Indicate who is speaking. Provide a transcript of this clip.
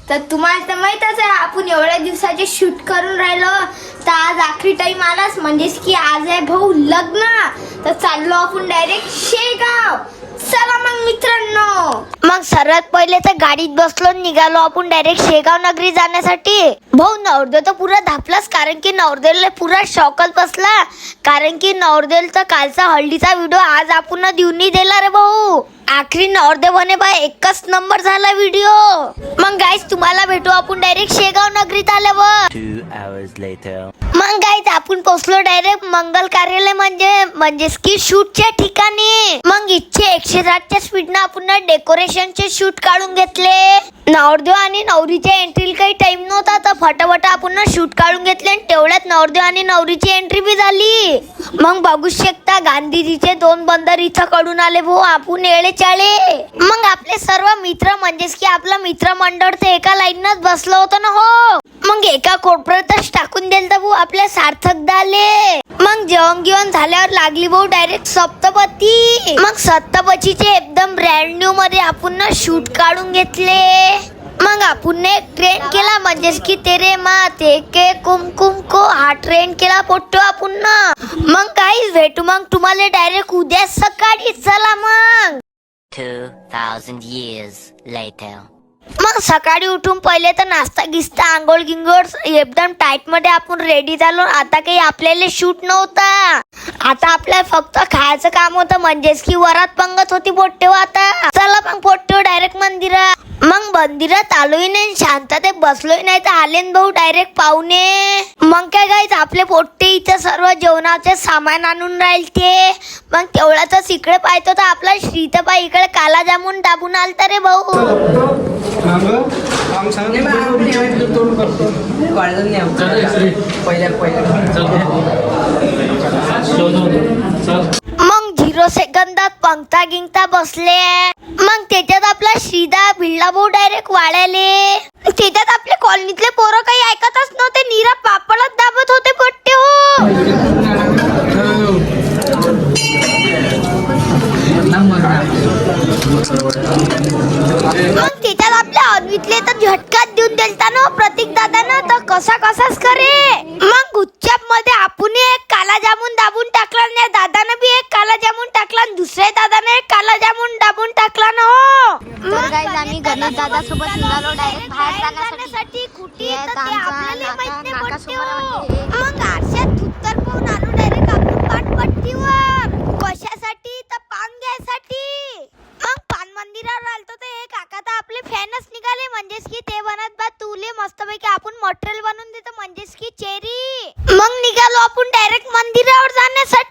Speaker 1: तर तुम्हाला तर माहीतच आहे आपण एवढ्या दिवसाचे शूट करून राहिलो, तर आज आखरी टाइम आलाच, म्हणजेच की आज आहे भाऊ लग्न. तर चाललो आपण डायरेक्ट शेगाव. चला मग मित्रांनो. मग सर्वात पहिले तर गाडीत बसलो, निघालो आपण डायरेक्ट शेगाव नगरी जाण्यासाठी. भाऊ नवरदेव तर पुरा धापलाच, कारण की नवरदेवला पुरा शॉकच बसला, कारण की नवरदेवचा कालचा हळदीचा व्हिडिओ आज आपण देऊन नाही दिला रे भाऊ. आखरी नवरदेवाने बाय एकच नंबर झाला व्हिडिओ. मग गाईज तुम्हाला भेटू आपण डायरेक्ट शेगाव नगरीत आल्यावर.
Speaker 2: 2 hours later.
Speaker 1: मग गाईज आपण पोहोचलो डायरेक्ट मंगल कार्यालय म्हणजेच की शूटच्या ठिकाणी. मग इच्छे 160च्या स्पीडनं आपण डेकोरेशनचे शूट काढून घेतले. नवरदेव आणि नवरीच्या एंट्रीला काही टाइम नव्हता, तर फटाफट आपण शूट काढून घेतले आणि तेवढ्यात नवरदेव आणि नवरीची एंट्री बी झाली. मग बघू शकता गांधीजीचे 2 बंदर इथं कडून आले भाऊ आपण येळे चाळे. मग आपले सर्व मित्र म्हणजेच की आपलं मित्रमंडळ ते एका लाईनच बसलं होतं ना हो. मग एका कोपऱ्यातच टाकून दिलं भाऊ आपल्या सार्थक दाले. मग जेवण झाल्यावर लागली भाऊ डायरेक्ट सप्तपदी. मग सप्तपदीचे एकदम ब्रँड न्यू मध्ये आपण शूट काढून घेतले. मग आपण एक ट्रेन केला, म्हणजेच की तेरे माथे के कुमकुम को हा ट्रेन केला पोट्टो आपण. मग काहीच भेटू मग तुम्हाला डायरेक्ट उद्या सकाळी. चला मग.
Speaker 2: 2000 years later.
Speaker 1: मग सकाळी उठून पहिले तर नाश्ता गिस्ता आंघोळ गिंगोळ एकदम टाईट मध्ये आपण रेडी झालो. आता काही आपल्याला शूट नव्हता, आता आपल्याला फक्त खायचं काम होतं, म्हणजेच की वरात पंगत होती पोट्टेव. आता चला मग पोट्टेव डायरेक्ट मंदिरात. मग मंदिरात आलोही नाही, शांततेत बसलोही नाही, तर आले भाऊ डायरेक्ट पाहुणे. मग काय गाईच आपले पोट्टे इथे सर्व जेवणाचे सामान आणून राहिले. मग तेवढ्यातच इकडे पाहतो तर आपला श्रीतपा इकडे काला जामून दाबून आलता रे भाऊ. मग 0 सेकंदात पंक्ता गिंगता बसले. मग त्याच्यात आपला श्रीदा भिडला भाऊ डायरेक्ट वाळ्याले. त्याच्यात आपल्या कॉलनीतले पोरं काही ऐकतच नव्हते, नीरा पापडच दाबत होते पोट्टे हो. मग त्याच्यात आपल्या अद्वितले तर झटकाच देऊन दिलता ना प्रतीक दादानं, तर कसाच करे. मग गुच्चाप मध्ये आपण एक काला जामून दाबून टाकला, आणि दादानं बी एक काला जामून टाकला, आणि दुसऱ्या दादाने एक काला जामून दाबून टाकला ना हो.
Speaker 3: तर गाईज आम्ही गणेश दादा सोबत निघालो डायरेक्ट बाहेर
Speaker 1: जाण्यासाठी. कुठे
Speaker 3: हे
Speaker 1: येतं
Speaker 3: तर
Speaker 1: ते
Speaker 3: आमचा
Speaker 1: आपल्याला माहित नाही
Speaker 3: नाका
Speaker 1: पट्टे
Speaker 3: समोर
Speaker 1: हो.
Speaker 3: म्हणजे.
Speaker 1: मग आरशात धुत्तर पाहून आलो डायरेक्ट आपण पाटपट्टीवर. कशासाठी तर पान घ्यायसाठी. मग पान मंदिरावर आलतो तर हे काका तर आपले फॅनच निघाले, म्हणजेच की ते बनत बा तुले मस्तपैकी आपण मटेरियल बनवून देतो, म्हणजेच की चेरी. मग निघालो आपण डायरेक्ट मंदिरावर जाण्यासाठी.